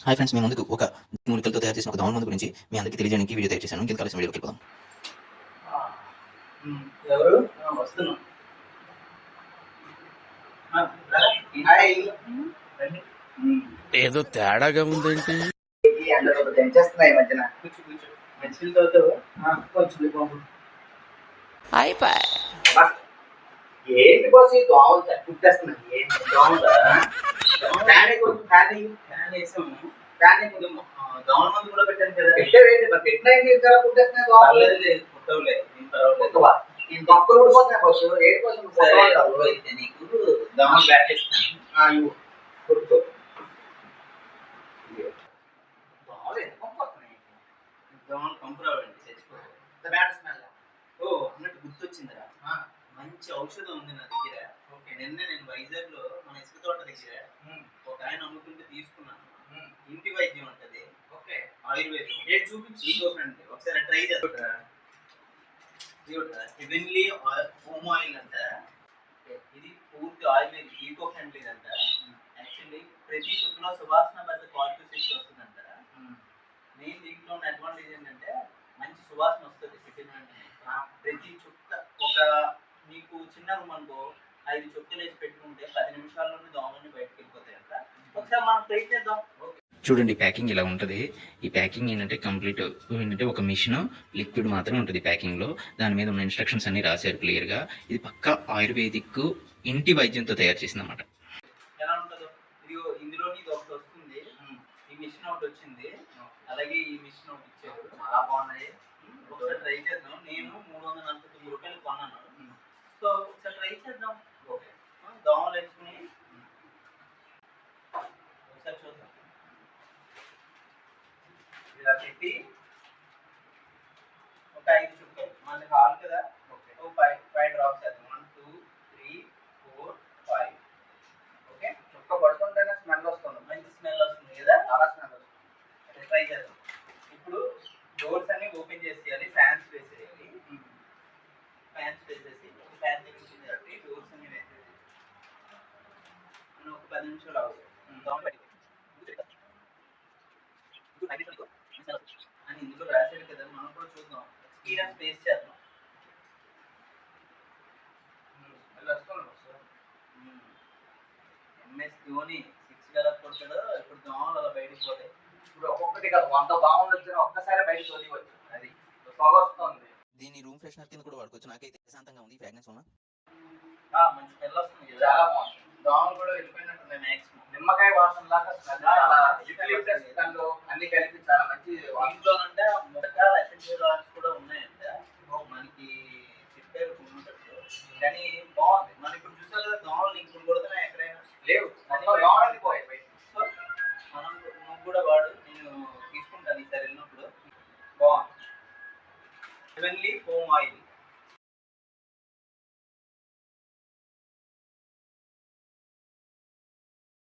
Hi friends, మీ ముందుకు ఒక మూలికలతో తయారు చేసిన ఒక దోమల మందు గురించి మీ అందరికీ తెలియజేయడానికి వీడియో తయారు చేశాను. ఇంకెందుకు ఆలస్యం, వీడియోకి వెళ్ళిపోదాం. ఎవరు వస్తున్నాం? ఏదో తేడాగా ఉందేంటి? తెంచేస్తున్నాయి ఈ మధ్యన. కూర్చో కూర్చో. మంచితో కొంచెం అయిపోయి ఏంటి బాస్ ఈ దోమలు కుట్టేస్తున్నాయి? ఏంటి దోమలు? ఫ్యాన్ వేసాము. ఫ్యాన్ కొంచెం దోమల మందు కూడా పెట్టాను కదా. పెట్టేవేంటి మరి? పెట్టిన కదా కుట్టేస్తున్నాయి దోమలు. లేదు కుట్టవలేదు. ఈ మొక్కలు ఊడిపోతున్నాయి బాస్. ఏంటి కోసం అయితే నీకు దోమలు బ్యాట్ ఇస్తాను. కుట్టుకో. దోమలు ఎందుకు పంపుతున్నాయి? దోమలు పంపురావండి, చచ్చిపోతాయి. Bad smell. ఓ అన్నట్టు గుర్తొచ్చిందిరా, మంచి ఔషధం ఉంది నా దగ్గర. ఓకే, నిన్న నేను వైజాగ్ లో మన ఇసుక తోట దగ్గర ఒక ఆయన అమ్ముతుంటే తీసుకున్నాను. ఇంటి వైద్యం ఉంటది. ఓకే, ఆయుర్వేదం. ఏం చూపించి అంటే ఒకసారి ట్రై చేస్తా. హెవెన్లీ హోమ్ ఆయిల్ అంట. ఇది పూర్తి ఆయుర్వేదిక్, ఈకో ఫ్రెండ్లీ అంట. యాక్చువల్లీ ప్రతి చుట్టలో సువాసన పెద్ద కార్టిసిస్ వస్తుందంట. మెయిన్ దీంట్లో ఉన్న అడ్వాంటేజ్ ఏంటంటే మంచి సువాసన వస్తుంది. పెట్టిన వెంటనే ప్రతి చుట్ట ఒక మీకు చిన్న రూమ్ అనుకో 5 చుక్కలు వేసి పెట్టుకుంటే 10 నిమిషాల్లోనే దోమలన్నీ బయటకు వెళ్ళిపోతాయి అంట. ఒకసారి మనం ట్రై చేద్దాం. చూడండి, ప్యాకింగ్ ఇలా ఉంటుంది. ఈ ప్యాకింగ్ ఏంటంటే కంప్లీట్ ఏంటంటే ఒక మిషన్ లిక్విడ్ మాత్రమే ఉంటుంది ప్యాకింగ్లో. దాని మీద ఉన్న ఇన్స్ట్రక్షన్స్ అన్ని రాశారు క్లియర్గా. ఇది పక్కా ఆయుర్వేదిక్ ఇంటి వైద్యంతో తయారు చేసింది అన్నమాట. ఎలా ఉంటుందో ఇది ఇందులోని ఇది ఒకటి వస్తుంది. ఈ మిషన్ ఒకటి వచ్చింది, అలాగే ఈ మిషన్ ఒకటి ఇచ్చారు. చాలా బాగున్నాయి. ఒకసారి ట్రై చేద్దాం. నేను 349 రూపాయలు కొన్నాను. సో ఒకసారి ట్రై చేద్దాం. ఓకే, దోమలు వేసుకుని ఒకసారి చూద్దాం. ఇలా పెట్టి ఒక 5 చుక్కలు, మనకి హాల్ కదా. ఓకే, ఒక 5 డ్రాప్స్ చేద్దాం. 1 2 3 4 5. ఓకే, చుక్క పడుతుంటేనే స్మెల్ వస్తుంది. మంచి స్మెల్ వస్తుంది కదా, చాలా స్మెల్ వస్తుంది. ట్రై చేద్దాం. ఇప్పుడు డోర్స్ అన్ని ఓపెన్ చేసేయాలి, ఫ్యాన్స్ వేసేయాలి. ఫ్యాన్స్ వేసేసి ఫ్యాన్ తెప్పించేసి డోర్స్ అన్ని వేసేసి మనం ఒక 10 నిమిషాలు అవుతుంది. అని ఇందులో రాశాడు కదా, మనం కూడా చూద్దాం. ఎక్స్పీరియన్స్ బేస్ చేద్దాం. ఎంఎస్ ధోని 6 గెలప్ కొట్టాడు. ఇప్పుడు దోమలు అలా బయటకు పోతాయి. ఇప్పుడు ఒక్కొక్కటి కదా 100 దోమలు వచ్చినా ఒక్కసారి బయటకు తోలివచ్చు. అది పొగ వస్తుంది. దీన్ని రూమ్ ఫ్రెషనర్ కింద కూడా వాడుకోవచ్చు. నాకైతే ప్రశాంతంగా ఉంది. ఫ్రాగ్రెన్స్ ఉన్న మంచి స్మెల్ వస్తుంది కదా, చాలా బాగుంది. దోమలు కూడా వెళ్ళిపోయినట్టున్నాయి మ్యాక్సిమం. నిమ్మకాయ వాసన లాగా స్మెల్, అన్ని కలిపి చాలా మంచి. ఇంట్లోనంటే రకాల ఎసెన్షియల్ ఆయిల్స్ కూడా ఉన్నాయంట. మనకి చెప్పారు కొనున్నట్టు, కానీ బాగుంది. మనం ఇప్పుడు చూసాం కదా దోమలు ఇప్పుడు కొడుతున్నాయి, ఎక్కడైనా లేవు. దోమలు పోయాయి. సో మనం నువ్వు కూడా వాడు, నేను తీసుకుంటాను ఈసారి వెళ్ళినప్పుడు. బాగుంది. Heavenly home oil.